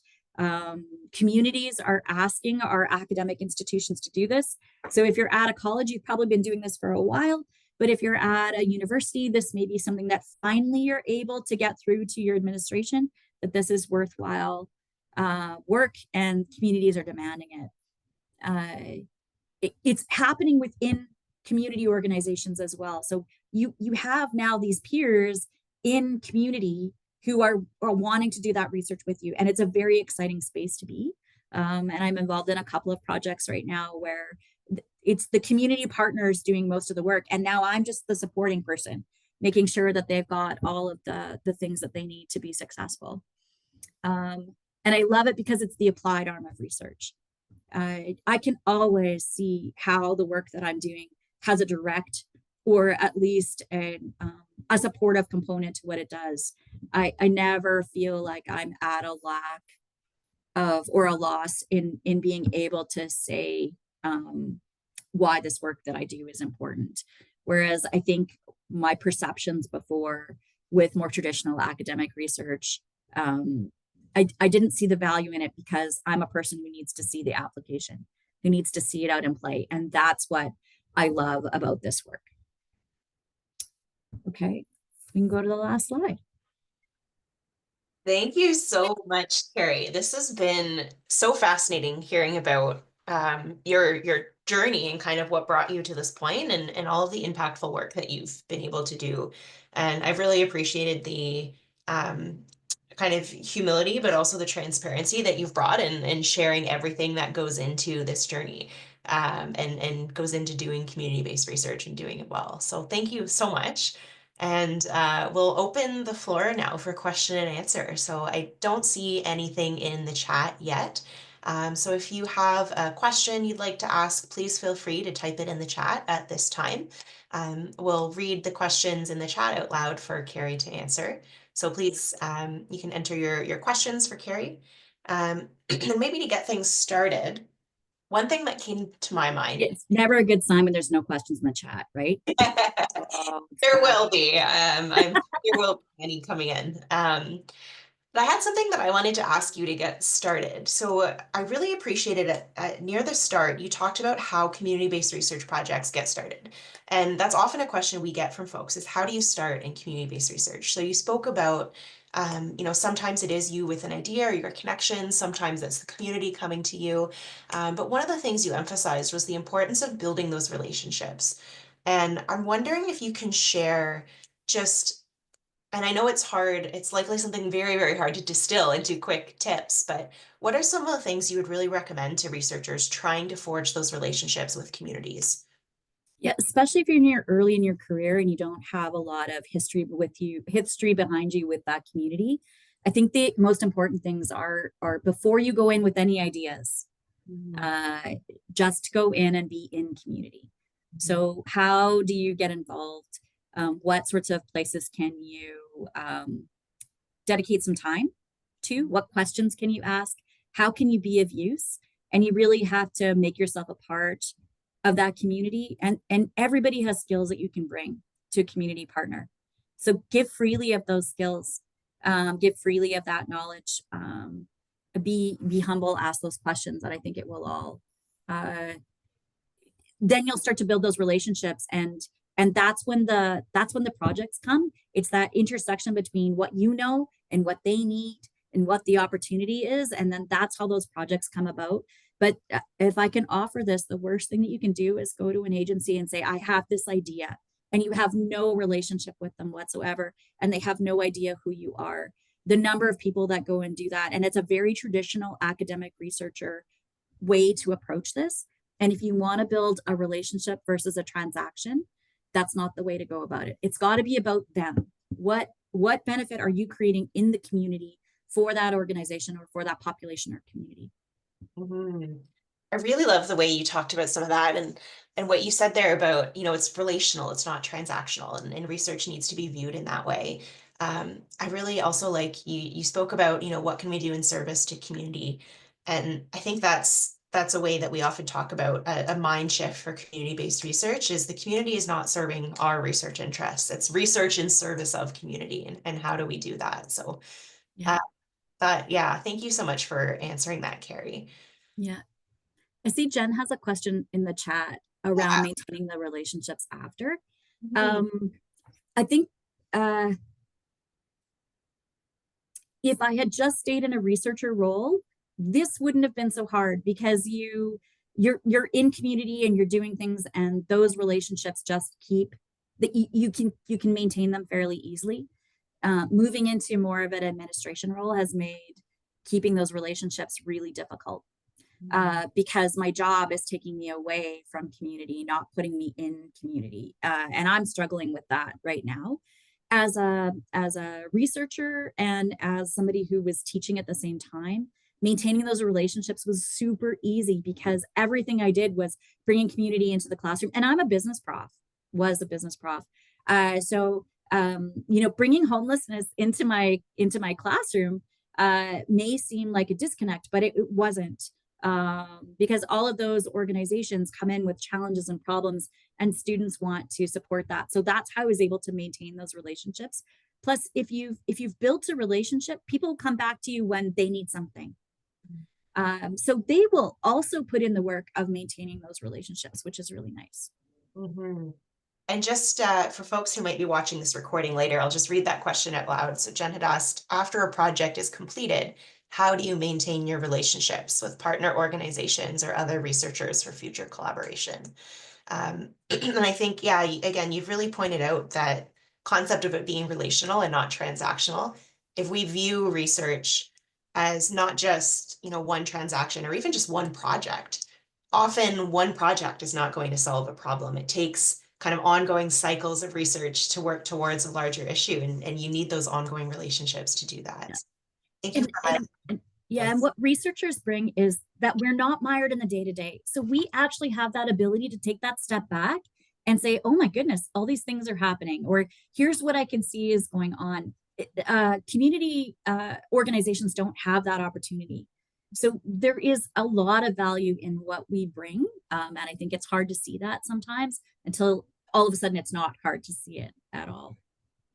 Communities are asking our academic institutions to do this. So if you're at a college, you've probably been doing this for a while. But if you're at a university, this may be something that finally you're able to get through to your administration that this is worthwhile work, and communities are demanding it. It's happening within community organizations as well. So you have now these peers in community who are wanting to do that research with you, and it's a very exciting space to be. And I'm involved in a couple of projects right now where it's the community partners doing most of the work, and now I'm just the supporting person, making sure that they've got all of the things that they need to be successful. And I love it because it's the applied arm of research. I can always see how the work that I'm doing has a direct, or at least a supportive component to what it does. I never feel like I'm at a lack of, or a loss in being able to say why this work that I do is important. Whereas I think my perceptions before with more traditional academic research, I didn't see the value in it because I'm a person who needs to see the application, who needs to see it out in play. And that's what I love about this work. Okay, we can go to the last slide. Thank you so much, Kerry. This has been so fascinating hearing about your journey and kind of what brought you to this point, and all of the impactful work that you've been able to do. And I've really appreciated the kind of humility, but also the transparency that you've brought in sharing everything that goes into this journey, and goes into doing community-based research and doing it well. So thank you so much. And we'll open the floor now for question and answer. So I don't see anything in the chat yet. So if you have a question you'd like to ask, please feel free to type it in the chat at this time. We'll read the questions in the chat out loud for Kerry to answer. So please, you can enter your questions for Kerry. And maybe to get things started, one thing that came to my mind. It's never a good sign when there's no questions in the chat, right? There will be. I'm sure there will be any coming in. But I had something that I wanted to ask you to get started. So I really appreciated it. Near the start, you talked about how community-based research projects get started. And that's often a question we get from folks is how do you start in community-based research? So you spoke about, sometimes it is you with an idea or your connections, sometimes it's the community coming to you. But one of the things you emphasized was the importance of building those relationships. And I'm wondering if you can share just, and I know it's hard, it's likely something very, very hard to distill into quick tips, but what are some of the things you would really recommend to researchers trying to forge those relationships with communities? Yeah, especially if you're early in your career and you don't have a lot of history behind you with that community. I think the most important things are before you go in with any ideas, just go in and be in community. So how do you get involved? What sorts of places can you dedicate some time to? What questions can you ask? How can you be of use? And you really have to make yourself a part of that community. And everybody has skills that you can bring to a community partner. So give freely of those skills, give freely of that knowledge, be humble, ask those questions that I think it will all, then you'll start to build those relationships, and that's when the projects come. It's that intersection between what you know and what they need and what the opportunity is, and then that's how those projects come about. But if I can offer this, the worst thing that you can do is go to an agency and say, I have this idea, and you have no relationship with them whatsoever, and they have no idea who you are. The number of people that go and do that, and it's a very traditional academic researcher way to approach this. And if you want to build a relationship versus a transaction, that's not the way to go about it. It's got to be about them. What benefit are you creating in the community for that organization or for that population or community? Mm-hmm. I really love the way you talked about some of that, and what you said there about, it's relational, it's not transactional, and research needs to be viewed in that way. I really also like you spoke about, what can we do in service to community? And I think that's a way that we often talk about a mind shift for community-based research is the community is not serving our research interests. It's research in service of community, and how do we do that? So Yeah. yeah, thank you so much for answering that, Kerry. Yeah. I see Jen has a question in the chat around maintaining the relationships after. Mhm. I think if I had just stayed in a researcher role, this wouldn't have been so hard because you're in community and you're doing things, and those relationships just keep that you can maintain them fairly easily. Moving into more of an administration role has made keeping those relationships really difficult, because my job is taking me away from community, not putting me in community. And I'm struggling with that right now. As a researcher and as somebody who was teaching at the same time, maintaining those relationships was super easy because everything I did was bringing community into the classroom. And I'm a business prof, was a business prof. Bringing homelessness into my classroom may seem like a disconnect, but it wasn't, because all of those organizations come in with challenges and problems, and students want to support that. So that's how I was able to maintain those relationships. Plus, if you've built a relationship, people come back to you when they need something. So they will also put in the work of maintaining those relationships, which is really nice. Mm-hmm. And just for folks who might be watching this recording later, I'll just read that question out loud. So Jen had asked, after a project is completed, how do you maintain your relationships with partner organizations or other researchers for future collaboration? And I think, yeah, again, you've really pointed out that concept of it being relational and not transactional. If we view research as not just, one transaction or even just one project, often one project is not going to solve a problem. It takes kind of ongoing cycles of research to work towards a larger issue, and you need those ongoing relationships to do that. Yeah. Thank you for And, that. yeah, and what researchers bring is that we're not mired in the day to day. So we actually have that ability to take that step back and say, oh my goodness, all these things are happening, or here's what I can see is going on. Community organizations don't have that opportunity. So there is a lot of value in what we bring. And I think it's hard to see that sometimes until all of a sudden it's not hard to see it at all.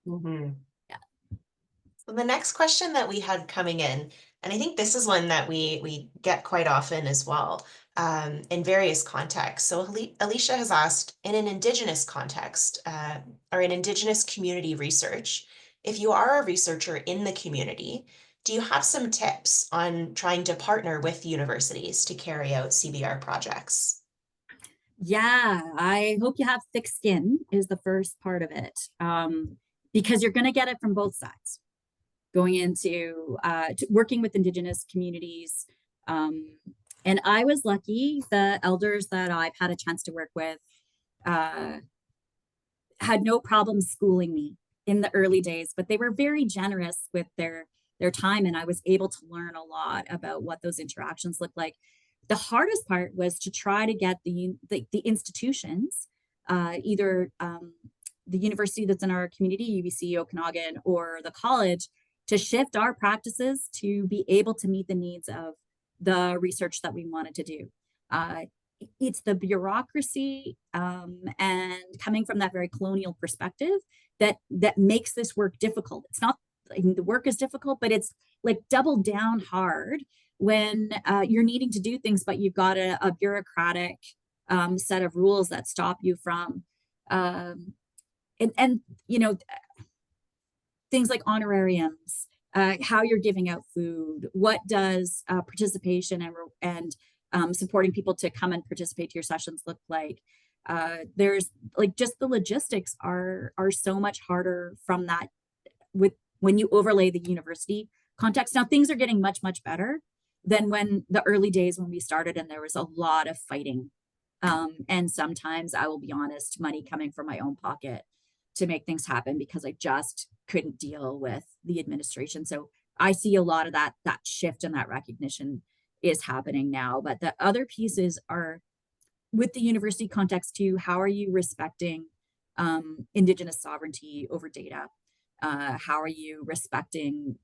Mhm. Yeah. So the next question that we had coming in, and I think this is one that we get quite often as well, in various contexts. So Alicia has asked, in an Indigenous context, or in Indigenous community research, if you are a researcher in the community, do you have some tips on trying to partner with universities to carry out CBR projects? Yeah, I hope you have thick skin is the first part of it, because you're going to get it from both sides. Going into working with Indigenous communities. And I was lucky, the elders that I've had a chance to work with uh, had no problem schooling me in the early days, but they were very generous with their time, and I was able to learn a lot about what those interactions look like. The hardest part was to try to get the institutions, either the university that's in our community, UBC-Okanagan, or the college, to shift our practices to be able to meet the needs of the research that we wanted to do. It's the bureaucracy, and coming from that very colonial perspective that makes this work difficult. It's not, I mean, the work is difficult, but it's like double down hard when you're needing to do things, but you've got a bureaucratic set of rules that stop you from, and things like honorariums, how you're giving out food, what does participation and supporting people to come and participate to your sessions look like. There's like just the logistics are so much harder from that with when you overlay the university context. Now things are getting much better than when the early days when we started, and there was a lot of fighting. And sometimes I will be honest, money coming from my own pocket to make things happen because I just couldn't deal with the administration. So I see a lot of that shift and that recognition is happening now. But the other pieces are with the university context too. How are you respecting Indigenous sovereignty over data? How are you respecting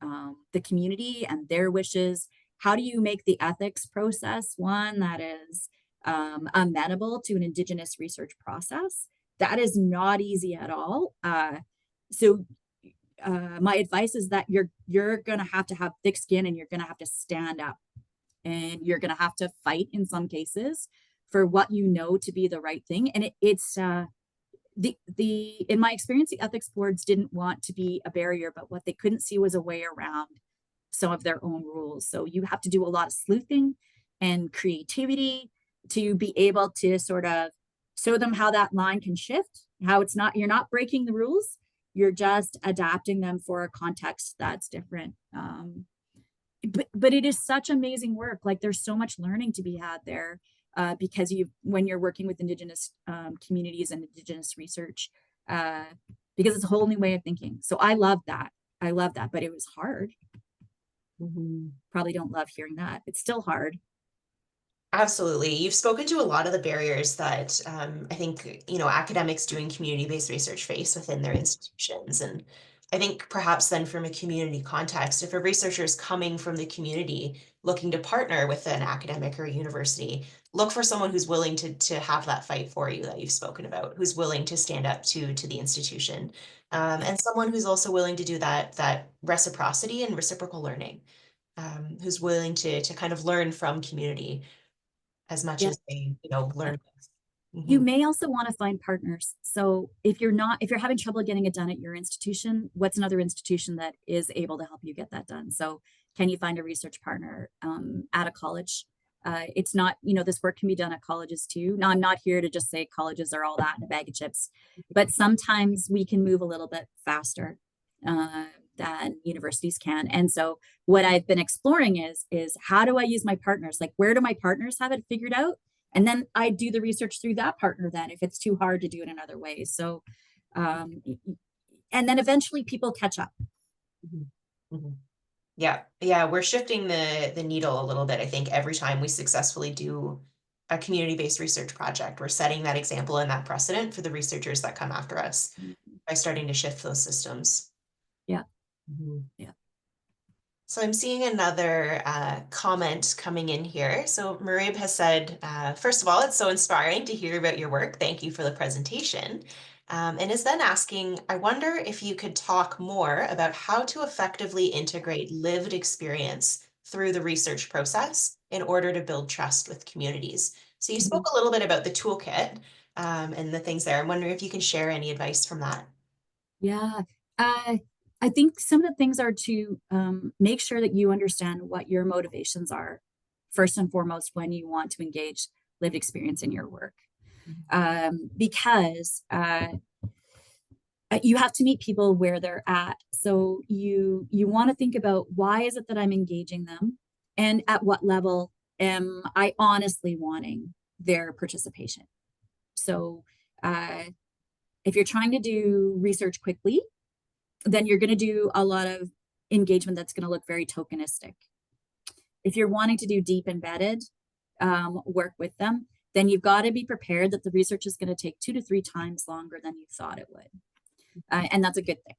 the community and their wishes? How do you make the ethics process one that is amenable to an Indigenous research process? That is not easy at all. So my advice is that you're going to have thick skin, and you're going to have to stand up, and you're going to have to fight in some cases for what you know to be the right thing. And it's in my experience, the ethics boards didn't want to be a barrier, but what they couldn't see was a way around some of their own rules. So you have to do a lot of sleuthing and creativity to be able to sort of show them how that line can shift, how it's not, you're not breaking the rules, you're just adapting them for a context that's different. But it is such amazing work. Like there's so much learning to be had there, because when you're working with Indigenous communities and Indigenous research, uh, because it's a whole new way of thinking. So I love that. I love that, but it was hard. Mhm. Probably don't love hearing that. It's still hard. Absolutely. You've spoken to a lot of the barriers that I think, academics doing community-based research face within their institutions. And I think perhaps then from a community context, if a researcher is coming from the community looking to partner with an academic or a university, look for someone who's willing to have that fight for you that you've spoken about, who's willing to stand up to the institution, and someone who's also willing to do that reciprocity and reciprocal learning, who's willing to kind of learn from community as much Yeah. as they, learn. You Mhm. may also want to find partners. So if you're having trouble getting it done at your institution, what's another institution that is able to help you get that done? So can you find a research partner at a college? It's not, this work can be done at colleges too. Now, I'm not here to just say colleges are all that in a bag of chips, but sometimes we can move a little bit faster uh, than universities can. And so what I've been exploring is how do I use my partners? Like, where do my partners have it figured out? And then I do the research through that partner then if it's too hard to do it in other ways. So um, and then eventually people catch up. Mhm. Mhm. Yeah, yeah, we're shifting the needle a little bit. I think every time we successfully do a community-based research project, we're setting that example and that precedent for the researchers that come after us by starting to shift those systems. Yeah, Mhm. yeah. So I'm seeing another comment coming in here. So Marib has said, first of all, it's so inspiring to hear about your work. Thank you for the presentation. And is then asking, I wonder if you could talk more about how to effectively integrate lived experience through the research process in order to build trust with communities. So you Mhm. spoke a little bit about the toolkit and the things there. I'm wondering if you can share any advice from that. Yeah. I think some of the things are to make sure that you understand what your motivations are first and foremost when you want to engage lived experience in your work. Because you have to meet people where they're at. So you want to think about why is it that I'm engaging them, and at what level am I honestly wanting their participation. So uh, if you're trying to do research quickly, then you're going to do a lot of engagement that's going to look very tokenistic. If you're wanting to do deep embedded work with them, then you've got to be prepared that the research is going to take 2 to 3 times longer than you thought it would. And that's a good thing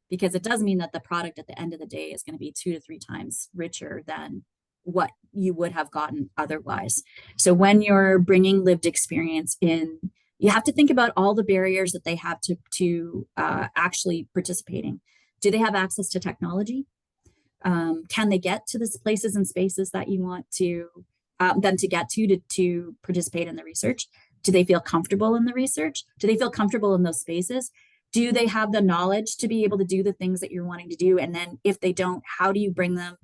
because it does mean that the product at the end of the day is going to be 2 to 3 times richer than what you would have gotten otherwise. So when you're bringing lived experience in, you have to think about all the barriers that they have to actually participating. Do they have access to technology? Can they get to the places and spaces that you want to them to get to participate in the research? Do they feel comfortable in the research? Do they feel comfortable in those spaces? Do they have the knowledge to be able to do the things that you're wanting to do? And then if they don't, how do you bring them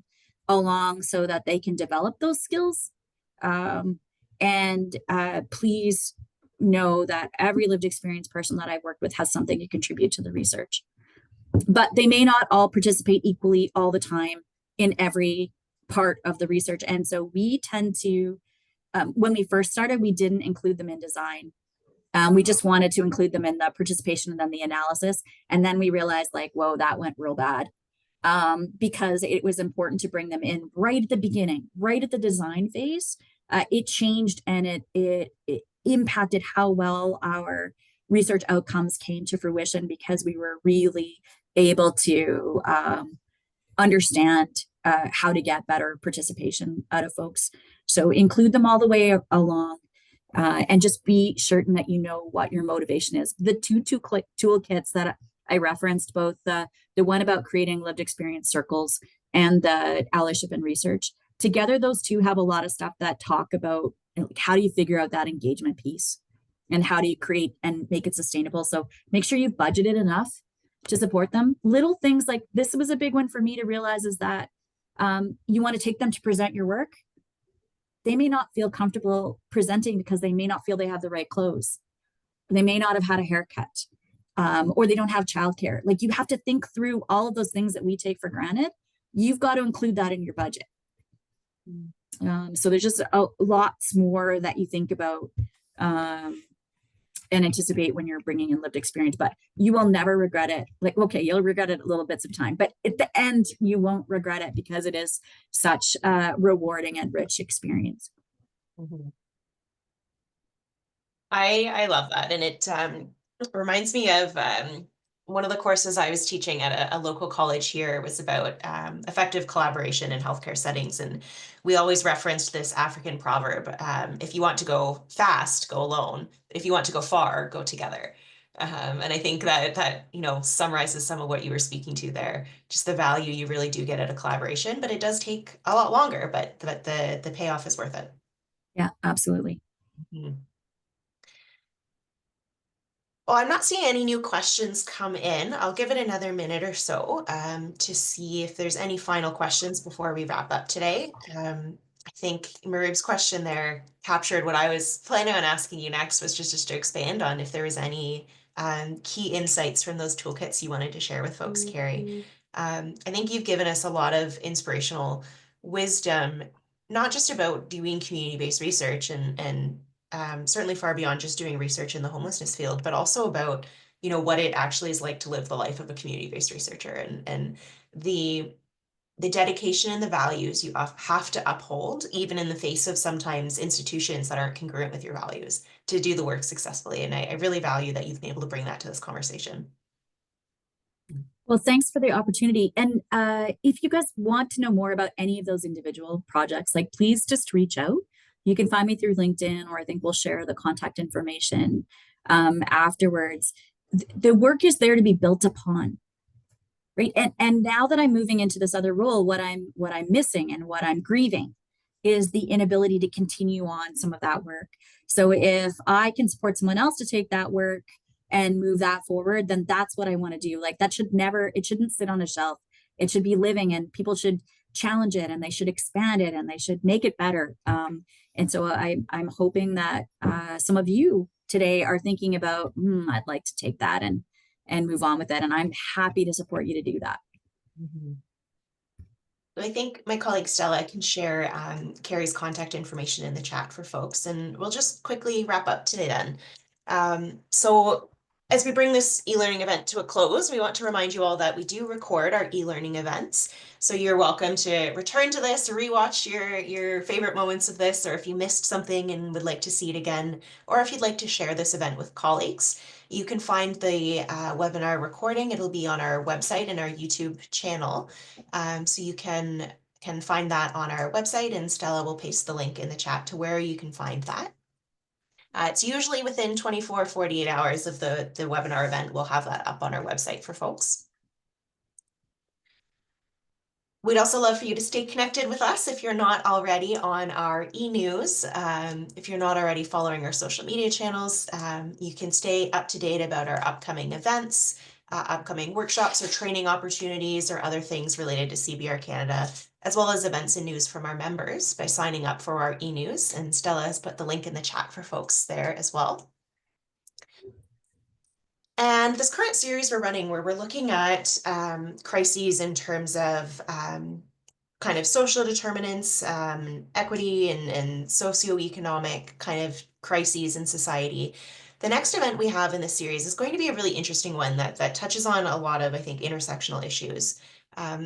along so that they can develop those skills? And please know that every lived experience person that I've worked with has something to contribute to the research, but they may not all participate equally all the time in every part of the research. And so we tend to, when we first started, we didn't include them in design. We just wanted to include them in the participation and then the analysis. And then we realized, like, whoa, that went real bad, because it was important to bring them in right at the beginning, right at the design phase. It changed and it impacted how well our research outcomes came to fruition because we were really able to understand how to get better participation out of folks. So include them all the way along, and just be certain that you know what your motivation is. The two toolkits that I referenced, both the one about creating lived experience circles and the allyship and research, together those two have a lot of stuff that talk about, how do you figure out that engagement piece and how do you create and make it sustainable. So make sure you've budgeted enough to support them. Little things like this was a big one for me to realize is that You want to take them to present your work. They may not feel comfortable presenting because they may not feel they have the right clothes. They may not have had a haircut, or they don't have childcare. Like, you have to think through all of those things that we take for granted. You've got to include that in your budget. So there's just lots more that you think about and anticipate when you're bringing in lived experience, but you will never regret it. Like, okay, you'll regret it little bits of time, but at the end, you won't regret it because it is such a rewarding and rich experience. Mm-hmm. I love that. And it reminds me of one of the courses I was teaching at a local college here was about effective collaboration in healthcare settings. And we always referenced this African proverb, if you want to go fast, go alone. If you want to go far, go together. And I think that, you know, summarizes some of what you were speaking to there, just the value you really do get out of collaboration, but it does take a lot longer, but the payoff is worth it. Yeah, absolutely. Mhm. Well, I'm not seeing any new questions come in. I'll give it another minute or so to see if there's any final questions before we wrap up today. I think Marib's question there captured what I was planning on asking you next, was just to expand on if there was any key insights from those toolkits you wanted to share with folks, Kerry. I think you've given us a lot of inspirational wisdom, not just about doing community-based research and certainly far beyond just doing research in the homelessness field, but also about, you know, what it actually is like to live the life of a community-based researcher, and the dedication and the values you have to uphold, even in the face of sometimes institutions that aren't congruent with your values, to do the work successfully. And I really value that you've been able to bring that to this conversation. Well, thanks for the opportunity. And if you guys want to know more about any of those individual projects, like, please just reach out. You can find me through LinkedIn, or I think we'll share the contact information afterwards. The work is there to be built upon, right? And now that I'm moving into this other role, what I'm missing and what I'm grieving is the inability to continue on some of that work. So if I can support someone else to take that work and move that forward, then that's what I want to do. Like, that should never, it shouldn't sit on a shelf. It should be living, and people should challenge it, and they should expand it, and they should make it better. And so I'm hoping that some of you today are thinking about, I'd like to take that and move on with it. And I'm happy to support you to do that. Mm-hmm. I think my colleague Stella can share Kerry's contact information in the chat for folks, and we'll just quickly wrap up today then. So as we bring this e-learning event to a close, we want to remind you all that we do record our e-learning events. So you're welcome to return to this, rewatch your favorite moments of this, or if you missed something and would like to see it again, or if you'd like to share this event with colleagues. You can find the webinar recording. It'll be on our website and our YouTube channel. So you can find that on our website, and Stella will paste the link in the chat to where you can find that. It's usually within 24, 48 hours of the webinar event. We'll have that up on our website for folks. We'd also love for you to stay connected with us if you're not already on our e-news. If you're not already following our social media channels, you can stay up to date about our upcoming events, upcoming workshops or training opportunities, or other things related to CBR Canada, as well as events and news from our members by signing up for our e-news. And Stella has put the link in the chat for folks there as well. And this current series we're running, where we're looking at crises in terms of kind of social determinants, equity, and socioeconomic kind of crises in society. The next event we have in this series is going to be a really interesting one that touches on a lot of, I think, intersectional issues.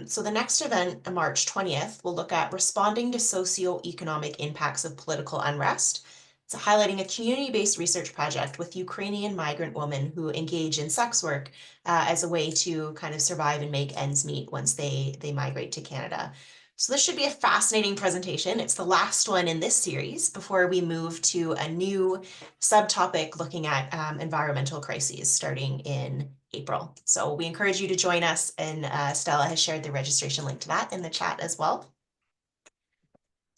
So the next event, on March 20th, will look at responding to socioeconomic impacts of political unrest. It's highlighting a community-based research project with Ukrainian migrant women who engage in sex work as a way to kind of survive and make ends meet once they migrate to Canada. So this should be a fascinating presentation. It's the last one in this series before we move to a new subtopic looking at environmental crises starting in April. So we encourage you to join us, and Stella has shared the registration link to that in the chat as well.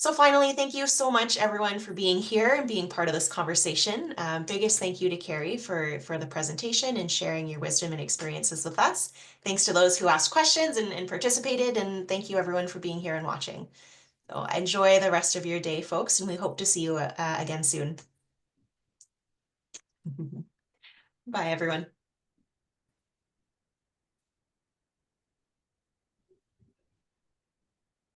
So finally, thank you so much, everyone, for being here and being part of this conversation. Biggest thank you to Kerry for the presentation and sharing your wisdom and experiences with us. Thanks to those who asked questions and participated, and thank you, everyone, for being here and watching. So enjoy the rest of your day, folks, and we hope to see you again soon. Bye, everyone.